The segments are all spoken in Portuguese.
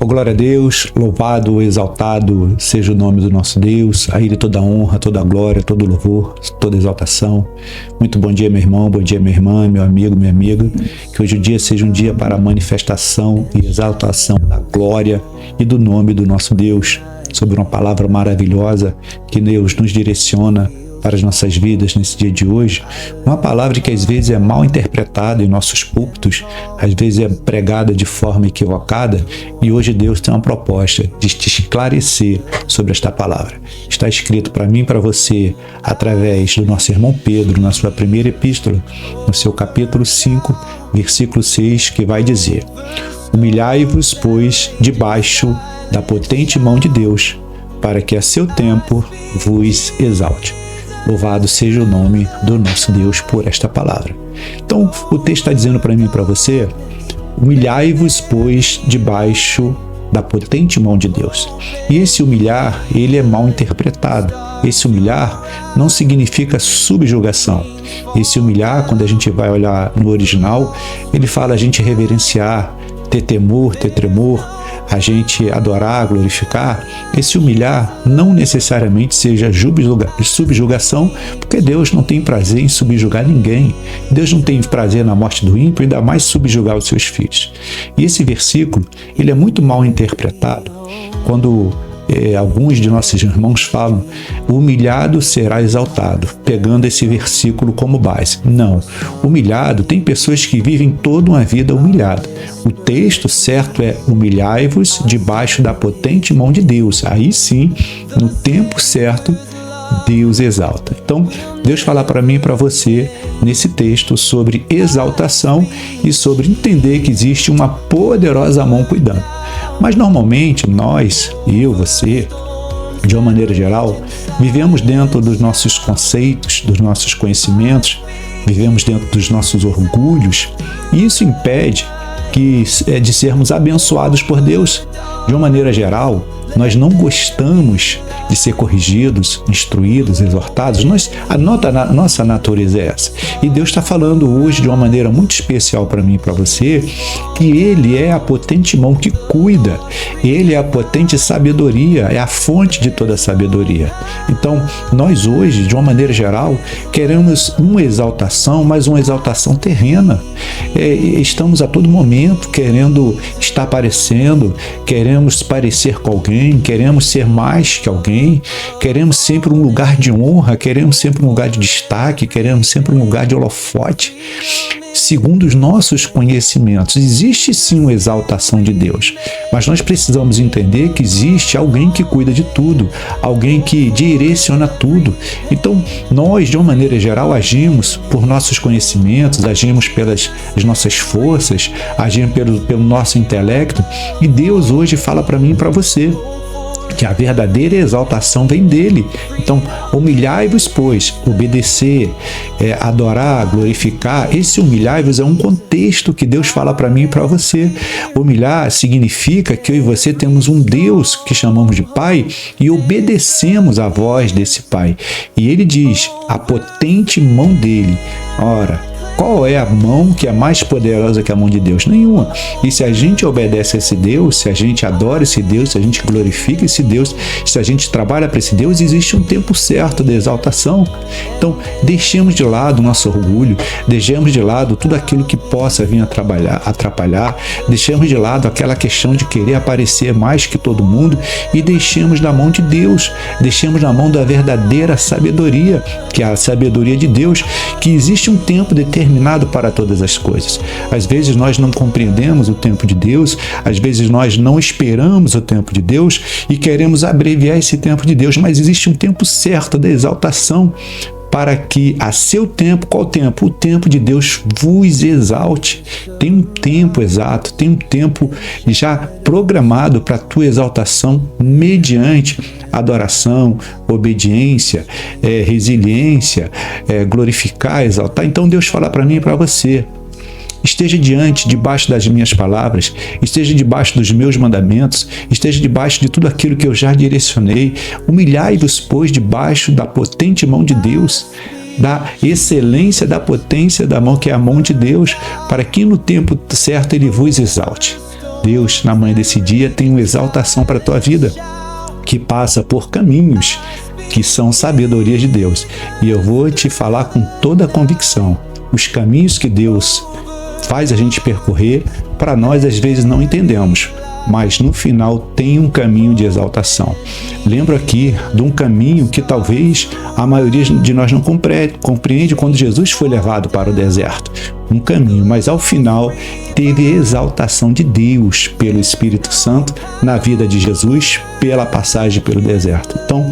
Oh, glória a Deus, louvado, exaltado seja o nome do nosso Deus, a Ele toda a honra, toda a glória, todo o louvor, toda a exaltação. Muito bom dia, meu irmão, bom dia, minha irmã, meu amigo, minha amiga. Que hoje o dia seja um dia para a manifestação e exaltação da glória e do nome do nosso Deus, sobre uma palavra maravilhosa que Deus nos direciona para as nossas vidas nesse dia de hoje. Uma palavra que às vezes é mal interpretada em nossos púlpitos, às vezes é pregada de forma equivocada, e hoje Deus tem uma proposta de te esclarecer sobre esta palavra. Está escrito para mim e para você através do nosso irmão Pedro, na sua primeira epístola, no seu capítulo 5, versículo 6, que vai dizer: humilhai-vos, pois, debaixo da potente mão de Deus, para que a seu tempo vos exalte. Louvado seja o nome do nosso Deus por esta palavra. Então, o texto está dizendo para mim e para você: humilhai-vos, pois, debaixo da potente mão de Deus. E esse humilhar, ele é mal interpretado. Esse humilhar não significa subjugação. Esse humilhar, quando a gente vai olhar no original, ele fala a gente reverenciar, ter temor, ter tremor, a gente adorar, glorificar. Esse humilhar não necessariamente seja subjugação, porque Deus não tem prazer em subjugar ninguém. Deus não tem prazer na morte do ímpio, ainda mais subjugar os seus filhos. E esse versículo, ele é muito mal interpretado quando alguns de nossos irmãos falam: o humilhado será exaltado, pegando esse versículo como base. Não, humilhado, tem pessoas que vivem toda uma vida humilhada. O texto certo é: humilhai-vos debaixo da potente mão de Deus. Aí sim, no tempo certo, Deus exalta. Então, Deus fala para mim e para você nesse texto sobre exaltação e sobre entender que existe uma poderosa mão cuidando. Mas normalmente nós, eu, você, de uma maneira geral, vivemos dentro dos nossos conceitos, dos nossos conhecimentos, vivemos dentro dos nossos orgulhos, e isso impede de sermos abençoados por Deus. De uma maneira geral, nós não gostamos de ser corrigidos, instruídos, exortados. A nossa natureza é essa. E Deus está falando hoje de uma maneira muito especial para mim e para você, que Ele é a potente mão que cuida. Ele é a potente sabedoria, é a fonte de toda a sabedoria. Então, nós hoje, de uma maneira geral, queremos uma exaltação, mas uma exaltação terrena. Estamos a todo momento querendo estar aparecendo, queremos parecer com alguém, queremos ser mais que alguém, queremos sempre um lugar de honra, queremos sempre um lugar de destaque, queremos sempre um lugar de holofote. Segundo os nossos conhecimentos, existe sim uma exaltação de Deus, mas nós precisamos entender que existe alguém que cuida de tudo, alguém que direciona tudo. Então, nós, de uma maneira geral, agimos por nossos conhecimentos, agimos pelas nossas forças, agimos pelo nosso intelecto, e Deus hoje fala para mim e para você que a verdadeira exaltação vem dele. Então, humilhai-vos, pois, obedecer, adorar, glorificar. Esse humilhai-vos é um contexto que Deus fala para mim e para você. Humilhar significa que eu e você temos um Deus que chamamos de Pai e obedecemos à voz desse Pai. E ele diz: a potente mão dele. Ora, qual é a mão que é mais poderosa que a mão de Deus? Nenhuma. E se a gente obedece a esse Deus, se a gente adora esse Deus, se a gente glorifica esse Deus, se a gente trabalha para esse Deus, existe um tempo certo de exaltação. Então, deixemos de lado o nosso orgulho, deixemos de lado tudo aquilo que possa vir atrapalhar, deixemos de lado aquela questão de querer aparecer mais que todo mundo e deixemos na mão de Deus, deixemos na mão da verdadeira sabedoria, que é a sabedoria de Deus, que existe um tempo determinado para todas as coisas. Às vezes nós não compreendemos o tempo de Deus, às vezes nós não esperamos o tempo de Deus e queremos abreviar esse tempo de Deus, mas existe um tempo certo da exaltação para que a seu tempo, qual tempo? O tempo de Deus vos exalte. Tem um tempo exato, tem um tempo já programado para a tua exaltação mediante adoração, obediência, resiliência, glorificar, exaltar. Então Deus fala para mim e para você: esteja debaixo das minhas palavras, esteja debaixo dos meus mandamentos, esteja debaixo de tudo aquilo que eu já direcionei. Humilhai-vos, pois, debaixo da potente mão de Deus, da excelência, da potência da mão, que é a mão de Deus, para que no tempo certo Ele vos exalte. Deus, na manhã desse dia, tem uma exaltação para a tua vida, que passa por caminhos que são sabedoria de Deus. E eu vou te falar com toda a convicção, os caminhos que Deus faz a gente percorrer, para nós às vezes não entendemos, mas no final tem um caminho de exaltação. Lembro aqui de um caminho que talvez a maioria de nós não compreende quando Jesus foi levado para o deserto. Um caminho, mas ao final teve exaltação de Deus pelo Espírito Santo na vida de Jesus pela passagem pelo deserto. Então,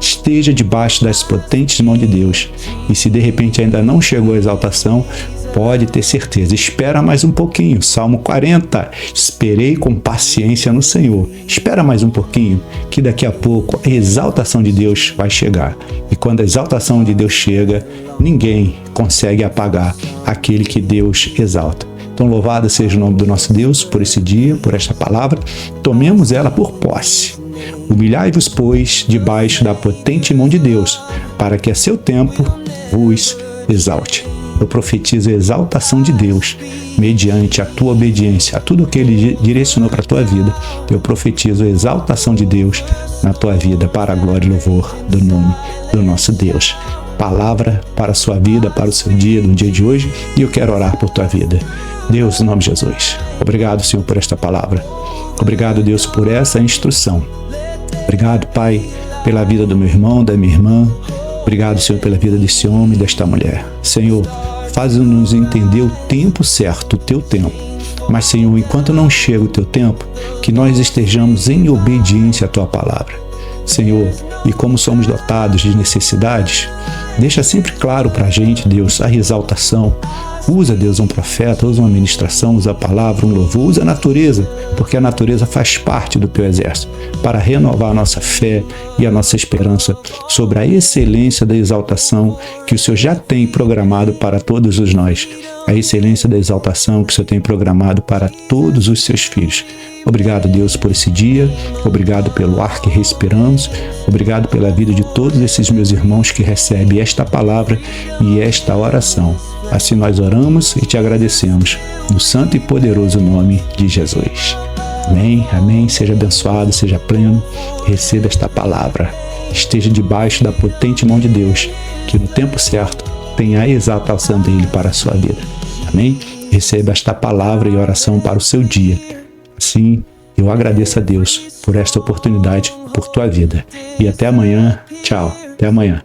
esteja debaixo das potentes mãos de Deus. E se de repente ainda não chegou a exaltação, pode ter certeza, espera mais um pouquinho. Salmo 40, esperei com paciência no Senhor. Espera mais um pouquinho, que daqui a pouco a exaltação de Deus vai chegar. E quando a exaltação de Deus chega, ninguém consegue apagar aquele que Deus exalta. Então louvado seja o nome do nosso Deus por esse dia, por esta palavra. Tomemos ela por posse. Humilhai-vos, pois, debaixo da potente mão de Deus, para que a seu tempo vos exalte. Eu profetizo a exaltação de Deus mediante a tua obediência a tudo que Ele direcionou para a tua vida. Eu profetizo a exaltação de Deus na tua vida para a glória e louvor do nome do nosso Deus. Palavra para a sua vida, para o seu dia, no dia de hoje, e eu quero orar por tua vida. Deus, em nome de Jesus, obrigado, Senhor, por esta palavra. Obrigado, Deus, por essa instrução. Obrigado, Pai, pela vida do meu irmão, da minha irmã. Obrigado, Senhor, pela vida desse homem e desta mulher. Senhor, faz-nos entender o tempo certo, o teu tempo. Mas, Senhor, enquanto não chega o teu tempo, que nós estejamos em obediência à tua palavra. Senhor, e como somos dotados de necessidades, deixa sempre claro para a gente, Deus, a exaltação. Usa, Deus, um profeta, usa uma ministração, usa a palavra, um louvor, usa a natureza, porque a natureza faz parte do teu exército, para renovar a nossa fé e a nossa esperança sobre a excelência da exaltação que o Senhor já tem programado para todos os nós. A excelência da exaltação que o Senhor tem programado para todos os seus filhos. Obrigado, Deus, por esse dia. Obrigado pelo ar que respiramos. Obrigado pela vida de todos esses meus irmãos que recebem esta palavra e esta oração. Assim nós oramos e te agradecemos, no santo e poderoso nome de Jesus. Amém, amém. Seja abençoado, seja pleno, receba esta palavra. Esteja debaixo da potente mão de Deus, que no tempo certo tenha a exaltação dele para a sua vida. Amém? Receba esta palavra e oração para o seu dia. Assim, eu agradeço a Deus por esta oportunidade, por tua vida. E até amanhã. Tchau. Até amanhã.